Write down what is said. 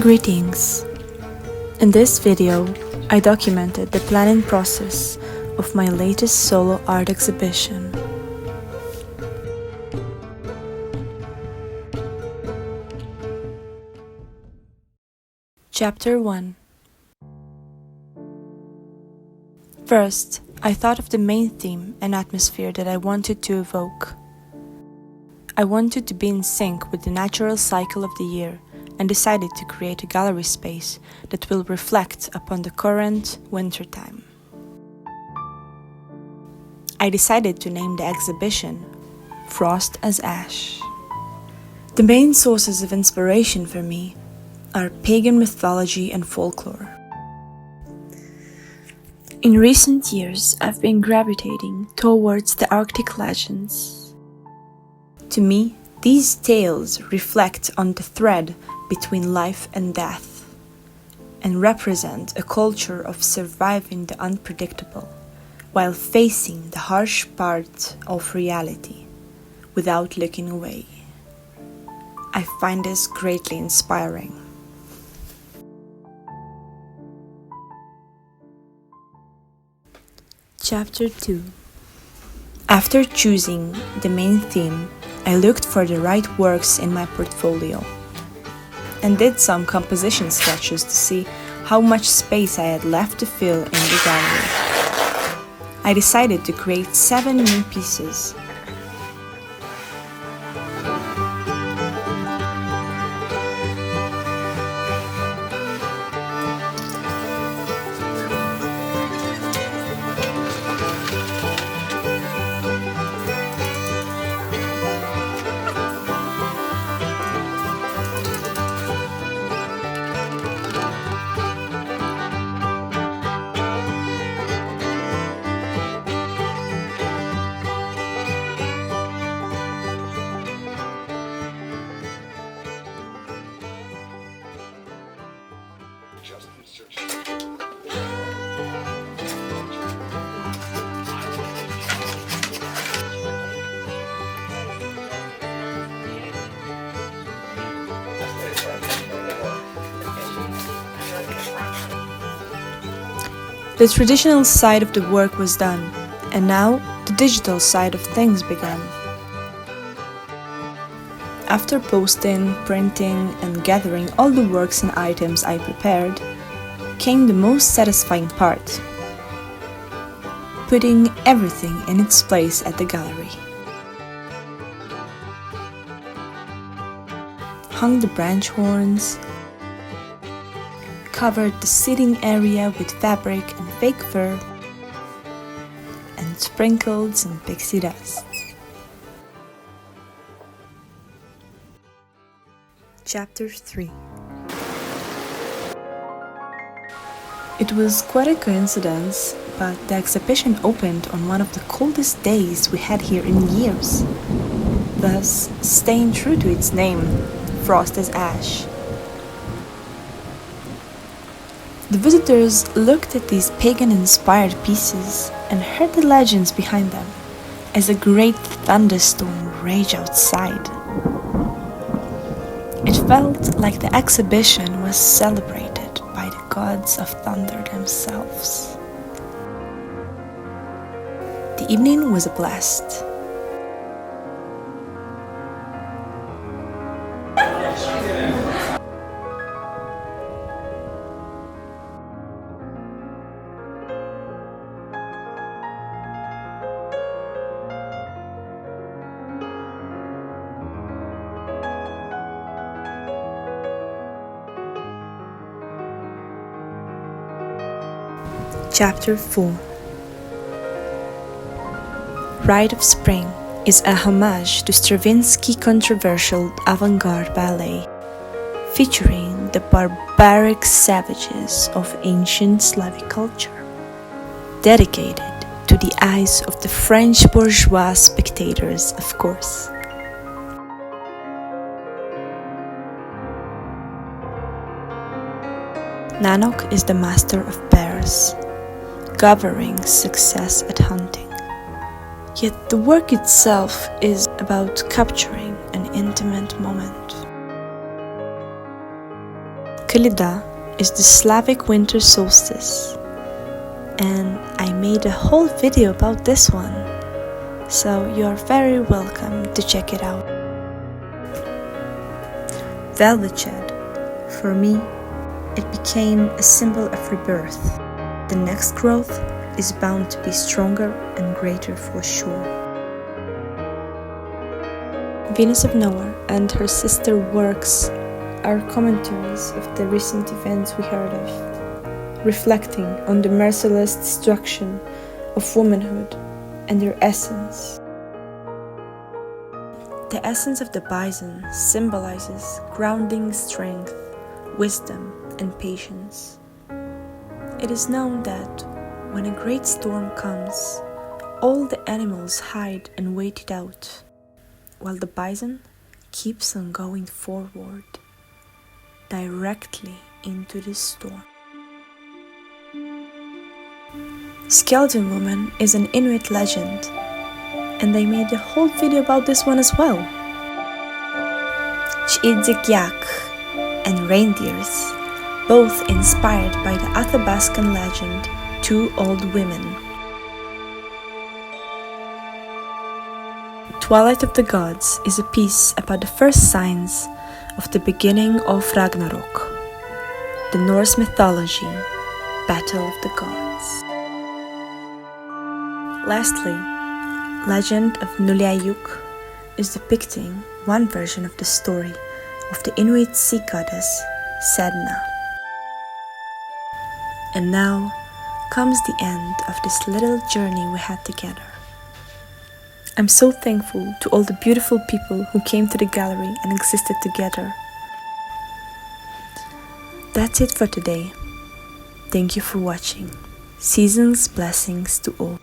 Greetings. In this video, I documented the planning process of my latest solo art exhibition. Chapter 1. First, I thought of the main theme and atmosphere that I wanted to evoke. I wanted to be in sync with the natural cycle of the year and decided to create a gallery space that will reflect upon the current wintertime. I decided to name the exhibition Frost as Ash. The main sources of inspiration for me are pagan mythology and folklore. In recent years, I've been gravitating towards the Arctic legends. To me, these tales reflect on the thread between life and death, and represent a culture of surviving the unpredictable while facing the harsh part of reality without looking away. I find this greatly inspiring. Chapter 2. After choosing the main theme, I looked for the right works in my portfolio and did some composition sketches to see how much space I had left to fill in the gallery. I decided to create 7 new pieces. The traditional side of the work was done, and now the digital side of things began. After posting, printing, and gathering all the works and items I prepared, came the most satisfying part: putting everything in its place at the gallery. Hung the branch horns, covered the seating area with fabric and fake fur, and sprinkled some pixie dust. Chapter 3. It was quite a coincidence, but the exhibition opened on one of the coldest days we had here in years, thus staying true to its name, Frost as Ash. The visitors looked at these pagan-inspired pieces and heard the legends behind them as a great thunderstorm raged outside. It felt like the exhibition was celebrated by the gods of thunder themselves. The evening was a blast. Chapter 4. Rite of Spring is a homage to Stravinsky's controversial avant-garde ballet, featuring the barbaric savages of ancient Slavic culture, dedicated to the eyes of the French bourgeois spectators, of course. Nanok is the master of bears, governing success at hunting. Yet the work itself is about capturing an intimate moment. Kalida is the Slavic winter solstice, and I made a whole video about this one, so you are very welcome to check it out. Velvet shed, for me, it became a symbol of rebirth. The next growth is bound to be stronger and greater for sure. Venus of Noah and her sister works are commentaries of the recent events we heard of, reflecting on the merciless destruction of womanhood and their essence. The essence of the bison symbolizes grounding strength, wisdom, and patience. It is known that when a great storm comes, all the animals hide and wait it out, while the bison keeps on going forward, directly into the storm. Skeleton Woman is an Inuit legend, and I made a whole video about this one as well. Yak and reindeers, both inspired by the Athabascan legend, Two Old Women. Twilight of the Gods is a piece about the first signs of the beginning of Ragnarok, the Norse mythology, Battle of the Gods. Lastly, Legend of Nuliayuk is depicting one version of the story of the Inuit sea goddess Sedna. And now comes the end of this little journey we had together. I'm so thankful to all the beautiful people who came to the gallery and existed together. That's it for today. Thank you for watching. Season's blessings to all.